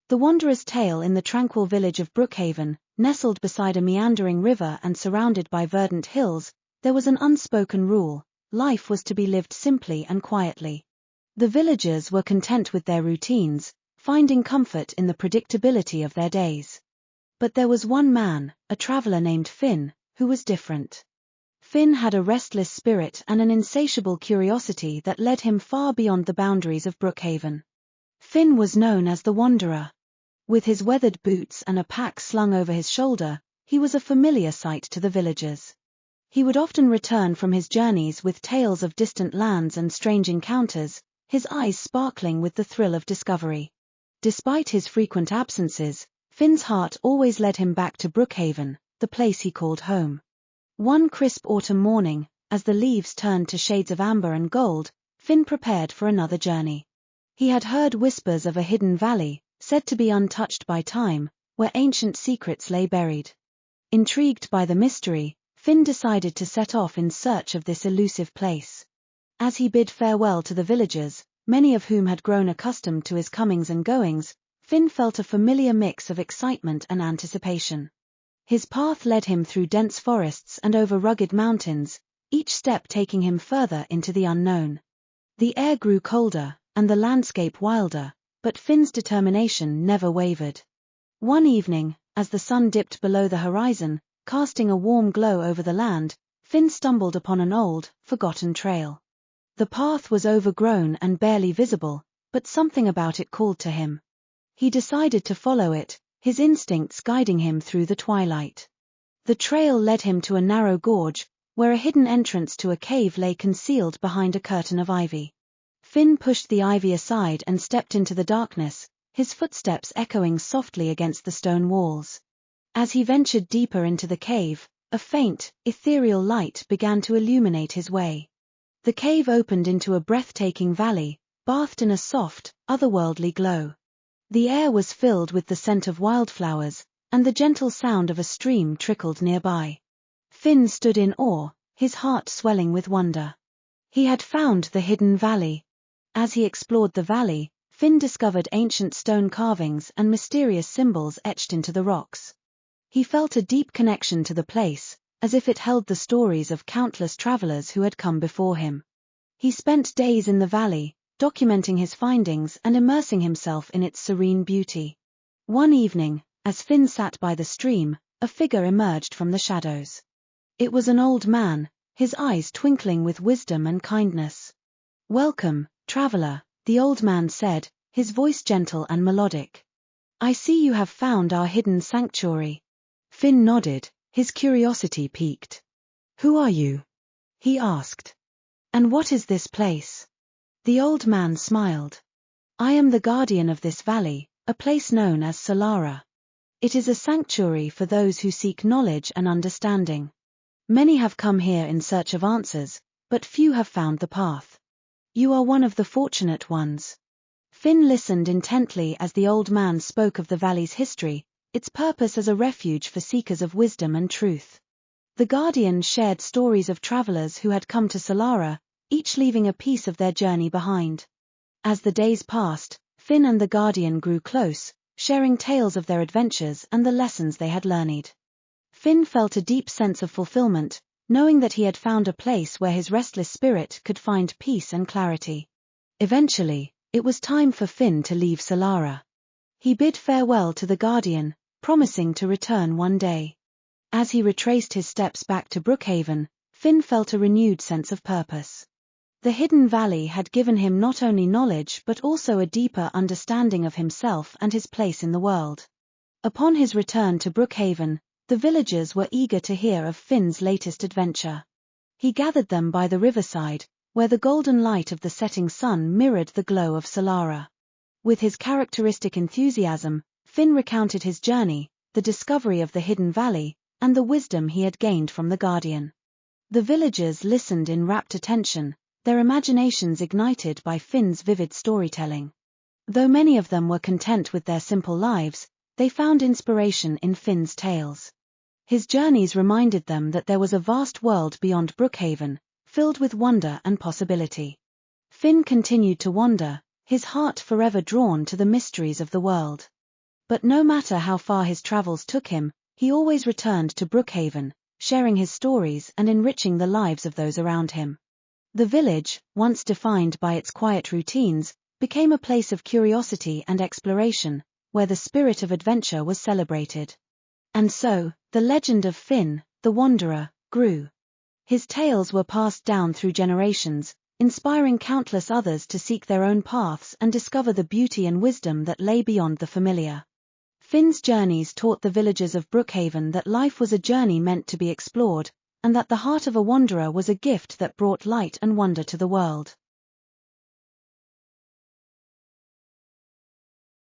The wanderer's tale in the tranquil village of Brookhaven, nestled beside a meandering river and surrounded by verdant hills, there was an unspoken rule: life was to be lived simply and quietly. The villagers were content with their routines, finding comfort in the predictability of their days. But there was one man, a traveler named Finn, who was different. Finn had a restless spirit and an insatiable curiosity that led him far beyond the boundaries of Brookhaven. Finn was known as the Wanderer. With his weathered boots and a pack slung over his shoulder, he was a familiar sight to the villagers. He would often return from his journeys with tales of distant lands and strange encounters, his eyes sparkling with the thrill of discovery. Despite his frequent absences, Finn's heart always led him back to Brookhaven, the place he called home. One crisp autumn morning, as the leaves turned to shades of amber and gold, Finn prepared for another journey. He had heard whispers of a hidden valley, said to be untouched by time, where ancient secrets lay buried. Intrigued by the mystery, Finn decided to set off in search of this elusive place. As he bid farewell to the villagers, many of whom had grown accustomed to his comings and goings, Finn felt a familiar mix of excitement and anticipation. His path led him through dense forests and over rugged mountains, each step taking him further into the unknown. The air grew colder, and the landscape wilder, but Finn's determination never wavered. One evening, as the sun dipped below the horizon, casting a warm glow over the land, Finn stumbled upon an old, forgotten trail. The path was overgrown and barely visible, but something about it called to him. He decided to follow it, his instincts guiding him through the twilight. The trail led him to a narrow gorge, where a hidden entrance to a cave lay concealed behind a curtain of ivy. Finn pushed the ivy aside and stepped into the darkness, his footsteps echoing softly against the stone walls. As he ventured deeper into the cave, a faint, ethereal light began to illuminate his way. The cave opened into a breathtaking valley, bathed in a soft, otherworldly glow. The air was filled with the scent of wildflowers, and the gentle sound of a stream trickled nearby. Finn stood in awe, his heart swelling with wonder. He had found the hidden valley. As he explored the valley, Finn discovered ancient stone carvings and mysterious symbols etched into the rocks. He felt a deep connection to the place, as if it held the stories of countless travelers who had come before him. He spent days in the valley, documenting his findings and immersing himself in its serene beauty. One evening, as Finn sat by the stream, a figure emerged from the shadows. It was an old man, his eyes twinkling with wisdom and kindness. "Welcome, traveler," the old man said, his voice gentle and melodic. "I see you have found our hidden sanctuary." Finn nodded, his curiosity piqued. "Who are you?" he asked. "And what is this place?" The old man smiled. "I am the guardian of this valley, a place known as Solara. It is a sanctuary for those who seek knowledge and understanding. Many have come here in search of answers, but few have found the path. You are one of the fortunate ones." Finn listened intently as the old man spoke of the valley's history, its purpose as a refuge for seekers of wisdom and truth. The guardian shared stories of travelers who had come to Solara, each leaving a piece of their journey behind. As the days passed, Finn and the guardian grew close, sharing tales of their adventures and the lessons they had learned. Finn felt a deep sense of fulfillment, knowing that he had found a place where his restless spirit could find peace and clarity. Eventually, it was time for Finn to leave Solara. He bid farewell to the guardian, promising to return one day. As he retraced his steps back to Brookhaven, Finn felt a renewed sense of purpose. The hidden valley had given him not only knowledge but also a deeper understanding of himself and his place in the world. Upon his return to Brookhaven, the villagers were eager to hear of Finn's latest adventure. He gathered them by the riverside, where the golden light of the setting sun mirrored the glow of Solara. With his characteristic enthusiasm, Finn recounted his journey, the discovery of the hidden valley, and the wisdom he had gained from the guardian. The villagers listened in rapt attention, their imaginations ignited by Finn's vivid storytelling. Though many of them were content with their simple lives, they found inspiration in Finn's tales. His journeys reminded them that there was a vast world beyond Brookhaven, filled with wonder and possibility. Finn continued to wander, his heart forever drawn to the mysteries of the world. But no matter how far his travels took him, he always returned to Brookhaven, sharing his stories and enriching the lives of those around him. The village, once defined by its quiet routines, became a place of curiosity and exploration, where the spirit of adventure was celebrated. And so, the legend of Finn, the Wanderer, grew. His tales were passed down through generations, inspiring countless others to seek their own paths and discover the beauty and wisdom that lay beyond the familiar. Finn's journeys taught the villagers of Brookhaven that life was a journey meant to be explored, and that the heart of a wanderer was a gift that brought light and wonder to the world.